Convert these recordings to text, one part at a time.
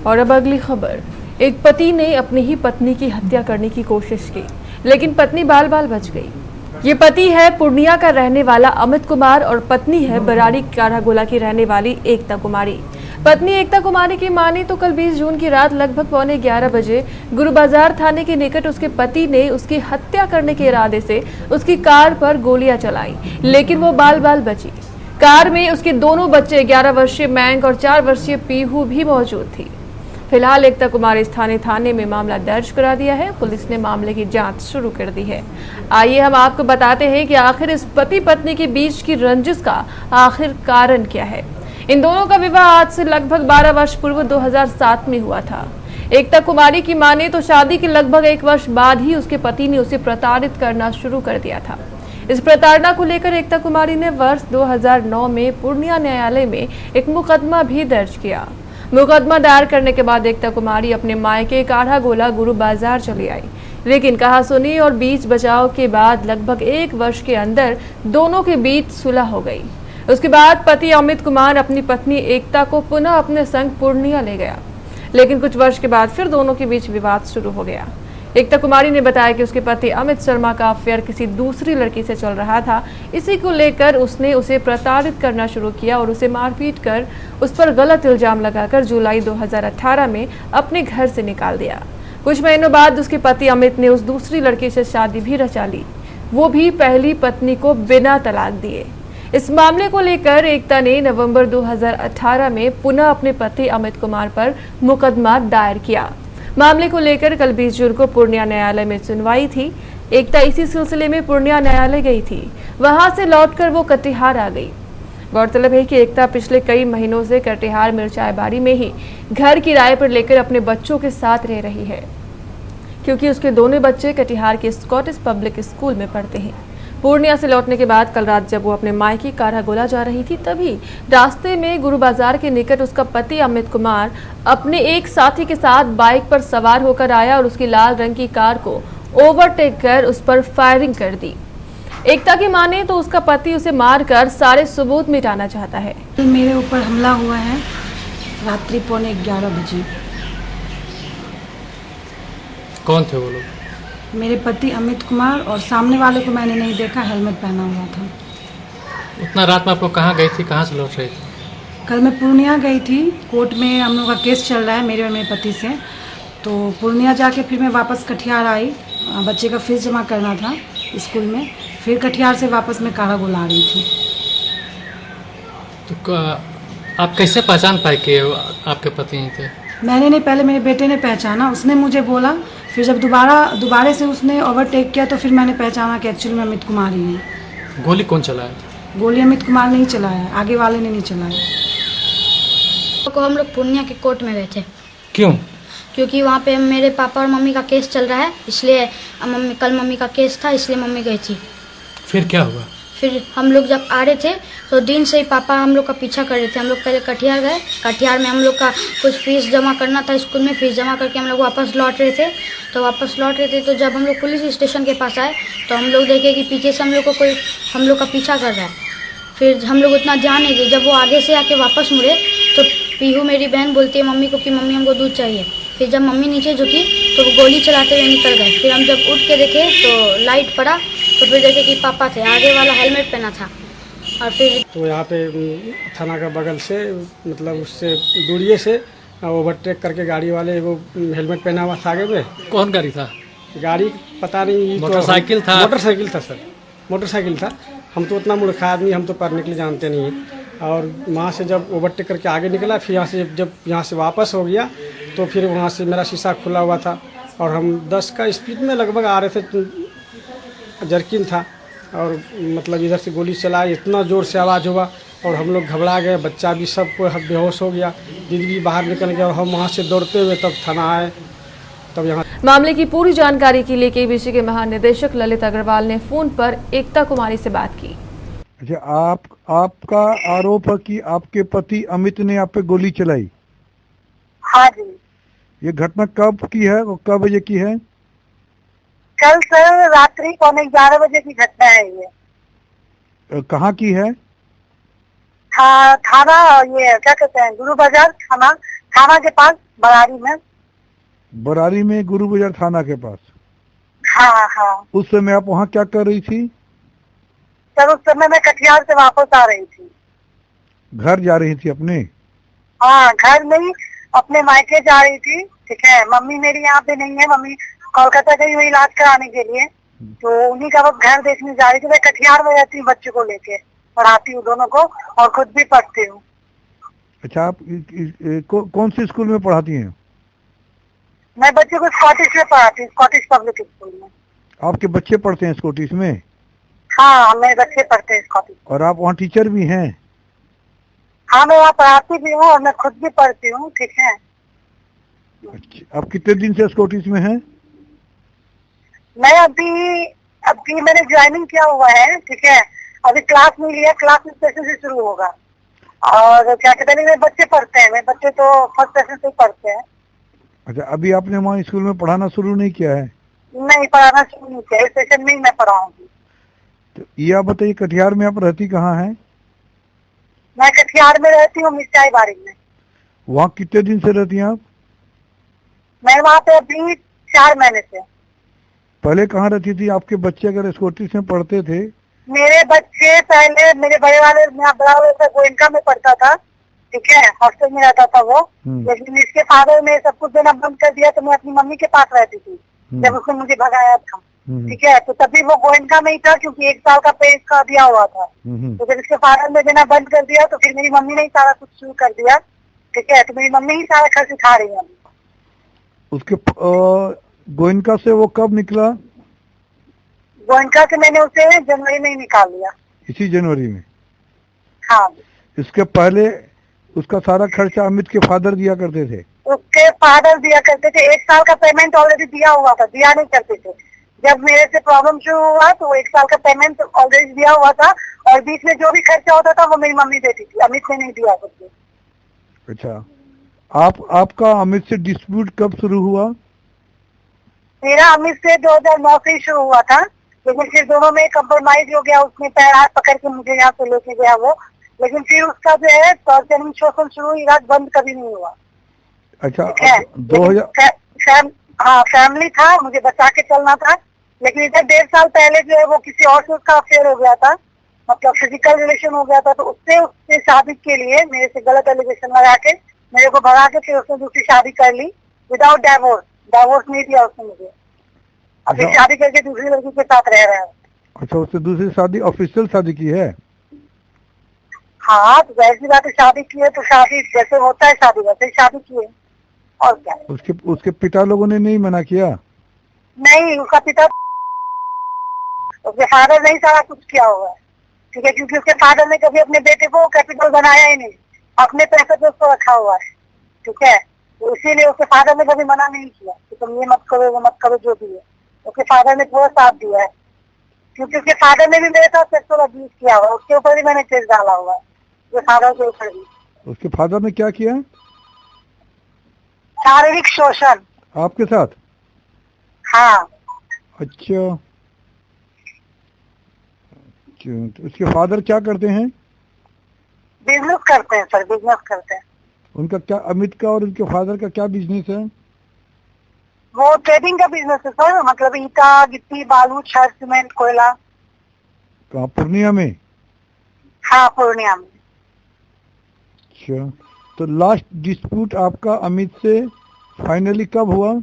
और अब अगली खबर। एक पति ने अपनी ही पत्नी की हत्या करने की कोशिश की, लेकिन पत्नी बाल बाल बच गई। ये पति है पूर्णिया का रहने वाला अमित कुमार और पत्नी है बराड़ी कारागोला की रहने वाली एकता कुमारी। पत्नी एकता कुमारी की माने तो कल 20 जून की रात लगभग 11:15 बजे गुरु बाजार थाने के निकट उसके पति ने उसकी हत्या करने के इरादे से उसकी कार पर गोलियां चलाई, लेकिन वो बाल बाल बची। कार में उसके दोनों बच्चे 11 वर्षीय मयंक और 4 वर्षीय पीहू भी मौजूद थी। फिलहाल एकता कुमारी स्थानीय थाने में मामला दर्ज करा दिया है। पुलिस ने मामले की जांच शुरू कर दी है। आइए हम आपको बताते हैं कि आखिर इस पति पत्नी के बीच की रंजिश का आखिर कारण क्या है। इन दोनों का विवाह आज से लगभग 12 वर्ष पूर्व 2007 में हुआ था। एकता कुमारी की माने तो शादी के लगभग 1 वर्ष बाद ही उसके पति ने उसे प्रताड़ित करना शुरू कर दिया था। इस प्रताड़ना को लेकर एकता कुमारी ने वर्ष 2009 में पूर्णिया न्यायालय में एक मुकदमा भी दर्ज किया। मुकदमा दायर करने के बाद एकता कुमारी अपने मायके कारागोला गुरु बाजार चली आई, लेकिन कहासुनी और बीच बचाव के बाद लगभग 1 वर्ष के अंदर दोनों के बीच सुलह हो गई। उसके बाद पति अमित कुमार अपनी पत्नी एकता को पुनः अपने संग पूर्णिया ले गया, लेकिन कुछ वर्ष के बाद फिर दोनों के बीच विवाद शुरू हो गया। एकता कुमारी ने बताया कि उसके पति अमित शर्मा का अफेयर किसी दूसरी लड़की से चल रहा था। इसी को लेकर उसने उसे प्रताड़ित करना शुरू किया और उसे मारपीट कर उस पर गलत इल्जाम लगाकर जुलाई 2018 में अपने घर से निकाल दिया। कुछ महीनों बाद उसके पति अमित ने उस दूसरी लड़की से शादी भी रचा ली, वो भी पहली पत्नी को बिना तलाक दिए। इस मामले को लेकर एकता ने नवंबर 2018 में पुनः अपने पति अमित कुमार पर मुकदमा दायर किया। मामले को लेकर कल 20 जून को पूर्णिया न्यायालय में सुनवाई थी। एकता इसी सिलसिले में पूर्णिया न्यायालय गई थी। वहां से लौटकर वो कटिहार आ गई। गौरतलब है कि एकता पिछले कई महीनों से कटिहार मिर्चाईबाड़ी में ही घर किराए पर लेकर अपने बच्चों के साथ रह रही है, क्योंकि उसके दोनों बच्चे कटिहार के स्कॉटिश पब्लिक स्कूल में पढ़ते हैं। पूर्णिया से लौटने के बाद कल रात जब वो अपने मायके कारागोला जा रही थी, तभी रास्ते में गुरु बाजार के निकट उसका पति अमित कुमार अपने एक साथी के साथ बाइक पर सवार होकर आया और उसकी लाल रंग की कार को ओवरटेक कर उस पर फायरिंग कर दी। एकता की माने तो उसका पति उसे मारकर सारे सबूत मिटाना चाहता है। मेरे ऊपर हमला हुआ है रात्रि 11:15 बजे। कौन थे वो लोग? मेरे पति अमित कुमार, और सामने वाले को मैंने नहीं देखा, हेलमेट पहना हुआ था। उतना रात में आप लोग कहाँ गई थी, कहाँ से लौट रही थी? कल मैं पूर्णिया गई थी, कोर्ट में हम लोग का केस चल रहा है मेरे और मेरे पति से। तो पूर्णिया जाके फिर मैं वापस कटिहार आई, बच्चे का फीस जमा करना था स्कूल में। फिर कटिहार से वापस मैं कारागोला आ रही थी। तो आप कैसे पहचान पाए कि आपके पति ही थे? मैंने नहीं, पहले मेरे बेटे ने पहचाना, उसने मुझे बोला। फिर जब दोबारा से उसने ओवरटेक किया तो फिर मैंने पहचाना कि एक्चुअली में अमित कुमार ही है। गोली कौन चलाया था? गोली अमित कुमार नहीं चलाया, आगे वाले ने नहीं चलाया। को हम लोग पूर्णिया के कोर्ट में गए थे। क्यों? क्योंकि वहाँ पे मेरे पापा और मम्मी का केस चल रहा है, इसलिए कल मम्मी का केस था, इसलिए मम्मी गई थी। फिर क्या हुआ? फिर हम लोग जब आ रहे थे तो दिन से ही पापा हम लोग का पीछा कर रहे थे। हम लोग पहले कटिहार गए, कटिहार में हम लोग का कुछ फीस जमा करना था स्कूल में। फीस जमा करके हम लोग वापस लौट रहे थे। तो जब हम लोग पुलिस स्टेशन के पास आए तो हम लोग देखे कि पीछे से हम लोग का पीछा कर रहा है। फिर हम लोग उतना ध्यान नहीं दिए। जब वो आगे से आके वापस मुड़े तो पीहू मेरी बहन बोलती है मम्मी को कि मम्मी हमको दूध चाहिए। फिर जब मम्मी नीचे झुकी तो वो गोली चलाते हुए निकल गए। फिर हम जब उठ के देखे तो लाइट पड़ा, तो फिर देखे कि पापा थे, आगे वाला हेलमेट पहना था। और फिर तो यहाँ पे थाना का बगल से, मतलब उससे दूरिये से ओवरटेक करके गाड़ी वाले वो हेलमेट पहना हुआ था आगे में। कौन गाड़ी था? गाड़ी पता नहीं, मोटरसाइकिल था? मोटरसाइकिल था सर, मोटरसाइकिल था। हम तो उतना मूर्ख आदमी, हम तो पढ़ने के लिए जानते नहीं हैं। और वहाँ से जब ओवरटेक करके आगे निकला, फिर यहाँ से जब यहाँ से वापस हो गया तो फिर वहाँ से मेरा शीशा खुला हुआ था और हम 10 का स्पीड में लगभग आ रहे थे, जर्किन था, और मतलब इधर से गोली चलाई, इतना ज़ोर से आवाज़ हुआ और हम लोग घबरा गए। बच्चा भी सब को बेहोश हो गया, दीदी भी बाहर निकल गया और हम वहाँ से दौड़ते हुए तब थाना आए। तब यहाँ मामले की पूरी जानकारी के लिए केबीसी के महानिदेशक ललित अग्रवाल ने फोन पर एकता कुमारी से बात की। अच्छा, आपका आरोप है कि आपके पति अमित ने आप पे गोली चलाई? हाँ जी। ये घटना कब की है और कब बजे की है? कल सर रात्रि 11:15 बजे की घटना है ये। कहाँ की है? थाना ये क्या कहते हैं, गुरु बाजार थाना थाना के पास, बरारी में। बरारी में गुरु बाजार थाना के पास। हाँ हाँ उस समय आप वहाँ क्या कर रही थी? सर उस समय मैं कटिहार से वापस आ रही थी। घर जा रही थी अपने? हाँ, घर नहीं, अपने मायके जा रही थी। ठीक है, मम्मी मेरी यहाँ पे नहीं है, मम्मी कोलकाता गई हुई इलाज कराने के लिए, तो उन्हीं का वक्त घर देखने जा रही थी। मैं कटिहार में रहती हूँ, बच्चों को लेके पढ़ाती हूँ दोनों को, और खुद भी पढ़ती हूँ। अच्छा, आप कौन से स्कूल में पढ़ाती हैं? मैं बच्चों को स्कॉटिश में पढ़ाती हूँ, स्कॉटिश पब्लिक स्कूल में। आपके बच्चे पढ़ते हैं स्कॉटिश में? हाँ, मेरे बच्चे पढ़ते हैं स्कॉटिश। और आप वहाँ टीचर भी हैं? हाँ, मैं वहाँ पढ़ाती भी हूँ और मैं खुद भी पढ़ती हूँ। ठीक है। अच्छा, आप कितने दिन से स्कॉटिश में हैं? मैं अभी मैंने ज्वाइनिंग किया हुआ है। ठीक है, अभी क्लास नहीं लिया, क्लास इस सेशन से शुरू होगा। और क्या कहते हैं, मेरे बच्चे पढ़ते हैं, मेरे बच्चे तो फर्स्ट सेशन से ही पढ़ते हैं। अच्छा, अभी आपने वहाँ स्कूल में पढ़ाना शुरू नहीं किया है? नहीं, पढ़ाना शुरू नहीं किया, इस सेशन में ही मैं पढ़ाऊंगी। तो ये आप बताइए, कटिहार में आप रहती कहाँ हैं? मैं कटिहार में रहती हूँ, मिर्चाई बाड़ी में। वहाँ कितने दिन से रहती हैं आप? मैं वहाँ पे अभी 4 महीने से। पहले कहाँ रहती थी? आपके बच्चे अगर स्कॉटिश में पढ़ते थे? मेरे बच्चे पहले, मेरे बड़े वाले, मेरा बड़ा वाला गोयनका में पढ़ता था। ठीक है, हॉस्टल में रहता था वो। लेकिन इसके फादर ने सब कुछ देना बंद कर दिया, तो मैं अपनी मम्मी के पास रहती थी जब उसने मुझे भगाया था। ठीक है, तो तभी वो गोयनका में ही था, क्योंकि 1 साल का पे इसका दिया हुआ था। तो जब इसके फादर ने देना बंद कर दिया, तो फिर मेरी मम्मी ने ही सारा कुछ शुरू कर दिया। ठीक है, तो मेरी मम्मी ही सारा खर्च उठा रही है। उसके गोयनका से वो कब निकला? गोयनका से मैंने उसे जनवरी में ही निकाल लिया। इसी जनवरी में? हाँ। इसके पहले उसका सारा खर्चा अमित के फादर दिया करते थे? उसके फादर दिया करते थे। 1 साल का पेमेंट ऑलरेडी दिया हुआ था, दिया नहीं करते थे। जब मेरे से प्रॉब्लम शुरू हुआ तो 1 साल का पेमेंट ऑलरेडी दिया हुआ था, और बीच में जो भी खर्चा होता था वो मेरी मम्मी देती थी, अमित ने नहीं दिया कुछ। अच्छा, आपका अमित से डिस्प्यूट कब शुरू हुआ? मेरा अमित से 2009 से ही शुरू हुआ था, लेकिन फिर दोनों में कंप्रोमाइज हो गया। उसने पैर हाथ पकड़ के मुझे यहाँ से लेके गया वो, लेकिन फिर उसका जो है टॉर्चरिंग शोषण शुरू, इलाज बंद कभी नहीं हुआ। अच्छा, है 2000 हाँ, फैमिली था, मुझे बचा के चलना था। लेकिन इधर 1.5 साल पहले जो है वो किसी और से उसका अफेयर हो गया था, मतलब फिजिकल रिलेशन हो गया था। तो उससे शादी के लिए मेरे से गलत एलिगेशन लगा के मेरे को भगा के फिर उसने दूसरी शादी कर ली, विदाउट डाइवोर्स नहीं दिया उसने मुझे। अभी शादी करके दूसरी लड़की के साथ रह रहा है। अच्छा, उससे दूसरी शादी, ऑफिशियल शादी की है? हाँ, तो वैसी बात है, शादी की है तो शादी जैसे होता है शादी वैसे ही शादी की है, और क्या। उसके पिता लोगों ने नहीं मना किया? नहीं, उसका पिता, उसके फादर ने ही सारा कुछ किया हुआ है। ठीक है, क्योंकि उसके फादर ने कभी अपने बेटे को कैपिटल बनाया ही नहीं, अपने पैसे पे उसको रखा हुआ है। ठीक है, तो इसीलिए उसके फादर ने कभी मना नहीं किया कि तुम ये मत करो वो मत करो, जो भी है उसके फादर ने पूरा साथ दिया है। क्योंकि उसके फादर ने भी मेरे साथ सेक्सुअल अब्यूज किया हुआ है, उसके ऊपर भी मैंने केस डाला हुआ है, उसके फादर के ऊपर भी। उसके फादर ने क्या किया? शारीरिक शोषण आपके साथ? हाँ। अच्छा, तो उसके फादर क्या करते हैं? बिजनेस करते हैं सर, बिजनेस करते हैं। उनका क्या, अमित का और उनके फादर का क्या बिजनेस है? वो ट्रेडिंग का बिजनेस है सर, मतलब ईटा, गिट्टी, बालू, छड़, सीमेंट, कोयला। कहाँ, पूर्णिया में? हाँ, पूर्णिया में। अच्छा, तो लास्ट डिस्प्यूट आपका अमित से फाइनली कब हुआ?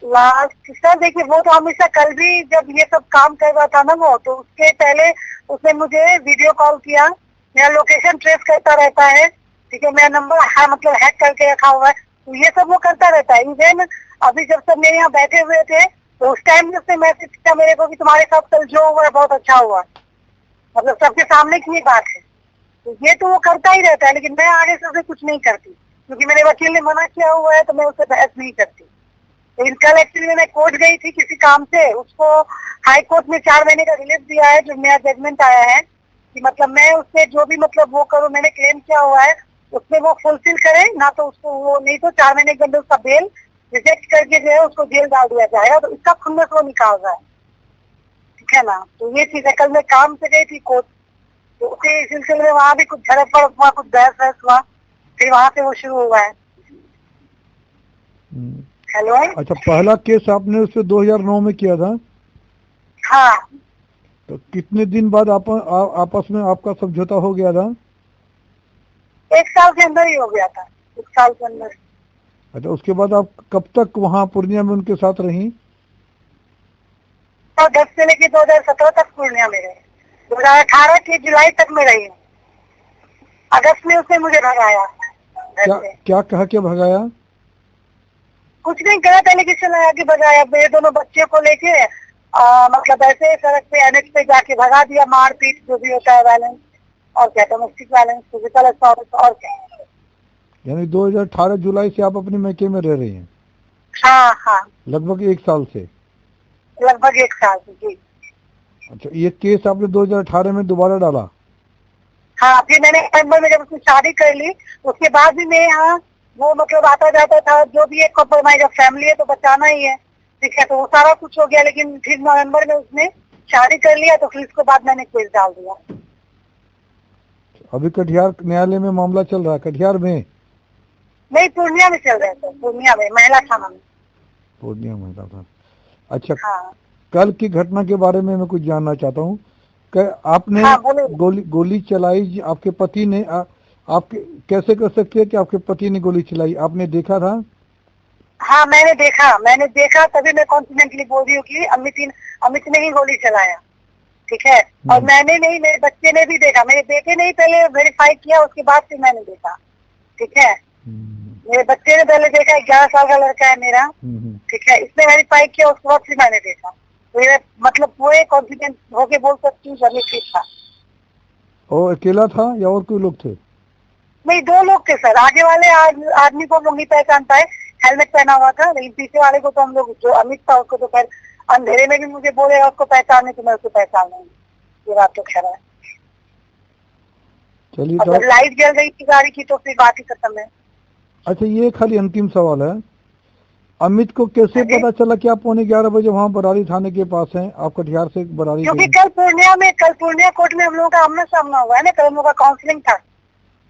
लास्ट सर देखिए, वो तो हमेशा कल भी जब ये सब काम कर रहा था ना वो, तो उसके पहले उसने मुझे वीडियो कॉल किया, मेरा लोकेशन ट्रेस करता रहता है। ठीक है, मेरा नंबर मतलब हैक करके रखा हुआ है, तो ये सब वो करता रहता है। इवन अभी जब सब मेरे यहाँ बैठे हुए थे तो उस टाइम उसने मैसेज किया मेरे को कि तुम्हारे साथ कल जो हुआ है बहुत अच्छा हुआ, मतलब सबके सामने की बात है। तो ये तो वो करता ही रहता है, लेकिन मैं आगे से उसे कुछ नहीं करती, क्योंकि मेरे वकील ने मना किया हुआ है, तो मैं उससे बहस नहीं करती। लेकिन कल एक्चुअली मैं कोर्ट गई थी किसी काम से, उसको हाई कोर्ट में 4 महीने का रिलीफ दिया है, जो नया जजमेंट आया है कि मतलब मैं उससे जो भी मतलब वो करूँ, मैंने क्लेम किया हुआ है उसमें वो फुलफिल करे ना, तो उसको वो नहीं तो 4 महीने के अंदर उसका बेल रिजेक्ट करके जो है उसको जेल डाल दिया जाएगा, तो इसका खुन्नस वो निकाल रहा है। ठीक है ना, तो ये चीज है। कल मैं काम से गई थी कोर्ट, तो उसी सिलसिले में वहाँ भी कुछ झड़प पड़प हुआ, कुछ बहस वहस हुआ, फिर वहाँ से वो शुरू हुआ है। हम्म। हेलो। अच्छा, पहला केस आपने उससे 2009 में किया था, हाँ, तो कितने दिन बाद आपस में आपका समझौता हो गया था? 1 साल के अंदर ही हो गया था, 1 साल के अंदर। अच्छा, उसके बाद आप कब तक वहाँ पूर्णिया में उनके साथ रही? और 10 से लेके 2017 तक पूर्णिया में रही। 2018 की जुलाई तक में रही हूँ। अगस्त में उसने मुझे भगाया घर क्या से। क्या कहा के भगाया? कुछ नहीं, गलत एलिगेशन लगा के भगाया। मेरे दोनों बच्चे को लेके मतलब ऐसे सड़क पे एनएच पे जाके भगा दिया, मारपीट जो भी होता है, वायलेंस और क्या, डोमेस्टिक वायलेंस, फिजिकल असॉल्ट और क्या। यानी 2018 जुलाई से आप अपने मैके में रह रही हैं, हाँ हाँ, लगभग 1 साल से। लगभग 1 साल से जी। अच्छा, ये केस आपने 2018 में दोबारा डाला? हाँ, फिर मैंने नवंबर में जब उसने शादी कर ली, उसके बाद भी मैं यहाँ वो मतलब आता जाता था, जो भी एक कॉम्प्रोमाइज, अब फैमिली है तो बचाना ही है, ठीक है, तो वो सारा कुछ हो गया। लेकिन फिर नवंबर में उसने शादी कर लिया, तो फिर उसके बाद मैंने केस डाल दिया। अभी कटिहार न्यायालय में मामला चल रहा है? कटिहार में नहीं, पूर्णिया में चल रहे थे, पूर्णिया में महिला थाना में। पूर्णिया में था। अच्छा, हाँ कल की घटना के बारे में मैं कुछ जानना चाहता हूँ कि आपने हाँ, बोलो। गोली चलाई, आपके पति ने आपके कैसे कर सकते हैं कि आपके पति ने गोली चलाई? आपने देखा था? हाँ, मैंने देखा तभी मैं कॉन्फिडेंटली बोल रही हूँ कि अमित ने ही गोली चलाया, ठीक है। और मैंने नहीं, मेरे बच्चे ने भी देखा, मेरे बेटे ने ही पहले वेरीफाई किया, उसके बाद फिर मैंने देखा, ठीक है। मेरे बच्चे ने पहले देखा, 11 साल का लड़का है मेरा, ठीक है, इसने वेरीफाई किया, उसके बाद फिर मैंने देखा। मेरे मतलब पूरे कॉन्फिडेंस होके बोल सकती हूँ अमित ठीक था। और अकेला था या और कोई लोग थे? नहीं, 2 लोग थे सर। आगे वाले आदमी को हम लोग नहीं पहचान पाए, हेलमेट पहना हुआ था, लेकिन पीछे वाले को तो हम लोग, जो अमित था उसको तो खैर अंधेरे में भी मुझे बोलेगा उसको पहचानने, तो मैं उसको पहचान नहीं, ये बात तो खैर है। चलिए, अगर लाइट जल गई थी गाड़ी की तो फिर बात ही खत्म है। अच्छा, ये खाली अंतिम सवाल है, अमित को कैसे पता चला कि आप 11:15 बजे वहाँ बरारी थाने के पास हैं? आप कटिहार से बरारी क्योंकि गए? कल पूर्णिया कोर्ट में हम लोगों का आमना सामना हुआ है ना, कल हम लोगों का काउंसलिंग था,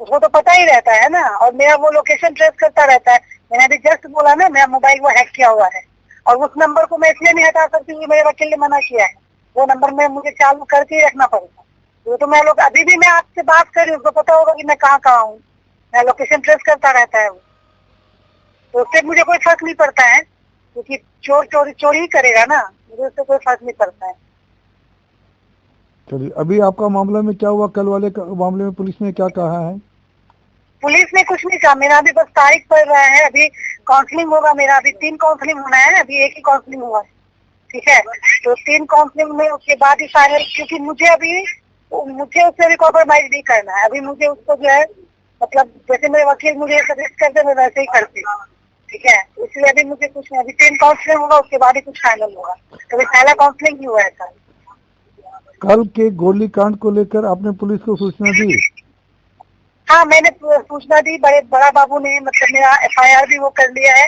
उसको तो पता ही रहता है ना। और मेरा वो लोकेशन ट्रेस करता रहता है। मैंने अभी जस्ट बोला ना, मेरा मोबाइल वो हैक किया हुआ है, और उस नंबर को मैं इसलिए नहीं हटा सकती क्योंकि मेरे वकील ने मना किया है। वो नंबर में मुझे चालू करके ही रखना पड़ेगा। वो तो मैं लोग अभी भी मैं आपसे बात कर रही हूँ, उसको पता होगा कि मैं कहाँ हूँ। मैं लोकेशन ट्रेस करता रहता है वो, तो उससे मुझे कोई फर्क नहीं पड़ता है, क्योंकि चोरी ही करेगा ना, मुझे उससे कोई फर्क नहीं पड़ता है। चलिए, अभी आपका मामला में क्या हुआ? कल वाले मामले में पुलिस ने क्या कहा है? पुलिस ने कुछ नहीं कहा, मेरा अभी बस तारीख पड़ रहा है, अभी काउंसलिंग होगा मेरा, अभी 3 काउंसलिंग होना है, अभी 1 ही काउंसलिंग हुआ है, ठीक है। तो 3 काउंसलिंग में उसके बाद ही फाइनल, क्योंकि मुझे उससे अभी कॉम्प्रोमाइज नहीं करना है। अभी मुझे उसको जो है, मतलब जैसे मेरे वकील मुझे सजेस्ट करते मैं वैसे ही करती हूँ, ठीक है। इसलिए अभी मुझे कुछ नहीं, अभी 3 काउंसलिंग होगा, उसके बाद ही कुछ फाइनल होगा। तो पहला काउंसलिंग ही हुआ है सर। कल के गोलीकांड को लेकर आपने पुलिस को सूचना दी? हाँ, मैंने सूचना दी, बड़ा बाबू ने, मतलब मेरा FIR भी वो कर लिया है,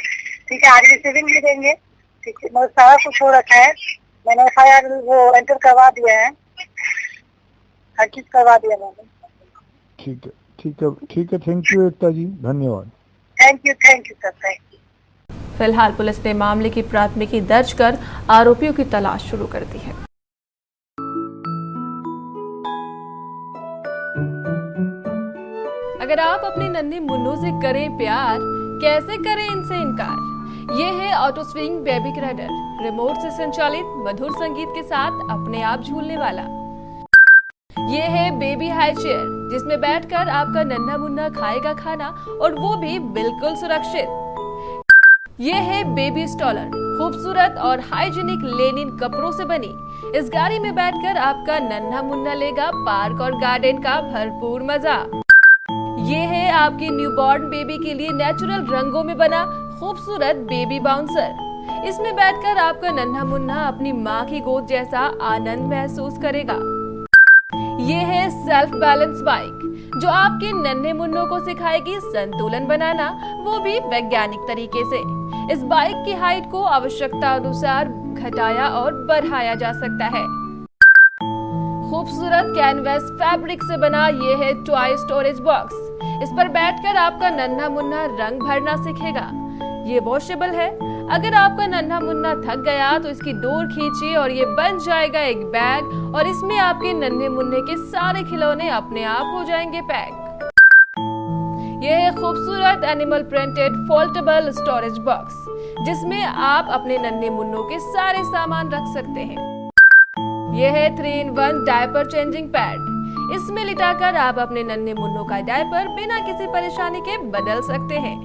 ठीक है। आज रिसीविंग भी देंगे, ठीक है, मतलब सारा कुछ हो रखा है। मैंने FIR वो एंटर करवा दिया है, हर चीज करवा दिया मैंने। ठीक है, थैंक यू एकता जी, धन्यवाद। Thank you sir, thank you. फिलहाल पुलिस ने मामले की प्राथमिकी दर्ज कर आरोपियों की तलाश शुरू कर दी है। अगर आप अपने नन्हे मुन्नों से करें प्यार, कैसे करें इनसे इनकार। ये है auto swing baby cradle, remote से संचालित मधुर संगीत के साथ अपने आप झूलने वाला। ये है बेबी हाई चेयर, जिसमें बैठकर आपका नन्हा मुन्ना खाएगा खाना, और वो भी बिल्कुल सुरक्षित। ये है बेबी स्टॉलर, खूबसूरत और हाइजीनिक लेनिन कपड़ों से बनी। इस गाड़ी में बैठकर आपका नन्हा मुन्ना लेगा पार्क और गार्डन का भरपूर मजा। ये है आपकी न्यूबॉर्न बेबी के लिए नेचुरल रंगों में बना खूबसूरत बेबी बाउंसर। इसमें बैठकर आपका नन्हा मुन्ना अपनी माँ की गोद जैसा आनंद महसूस करेगा। ये है सेल्फ बैलेंस बाइक, जो आपके नन्हे मुन्नों को सिखाएगी संतुलन बनाना, वो भी वैज्ञानिक तरीके से। इस बाइक की हाइट को आवश्यकता अनुसार घटाया और बढ़ाया जा सकता है। खूबसूरत कैनवस फैब्रिक से बना ये है टॉय स्टोरेज बॉक्स। इस पर बैठकर आपका नन्हा मुन्ना रंग भरना सीखेगा। ये वॉशेबल है। अगर आपका नन्हा मुन्ना थक गया तो इसकी डोर खींचिए और ये बन जाएगा एक बैग और इसमें आपके नन्हे मुन्ने के सारे खिलौने अपने आप हो जाएंगे पैक। यह है खूबसूरत animal printed foldable storage box जिसमें आप अपने नन्हे मुन्नों के सारे सामान रख सकते हैं। यह है 3-in-1 डायपर चेंजिंग पैड। इसमें लिटाकर आप अपने नन्हे मुन्नों का डायपर बिना किसी परेशानी के बदल सकते हैं।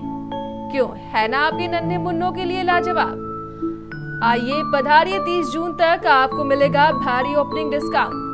क्यों है ना आपके नन्हे मुन्नों के लिए लाजवाब। आइए पधारिए 30 जून तक आपको मिलेगा भारी ओपनिंग डिस्काउंट।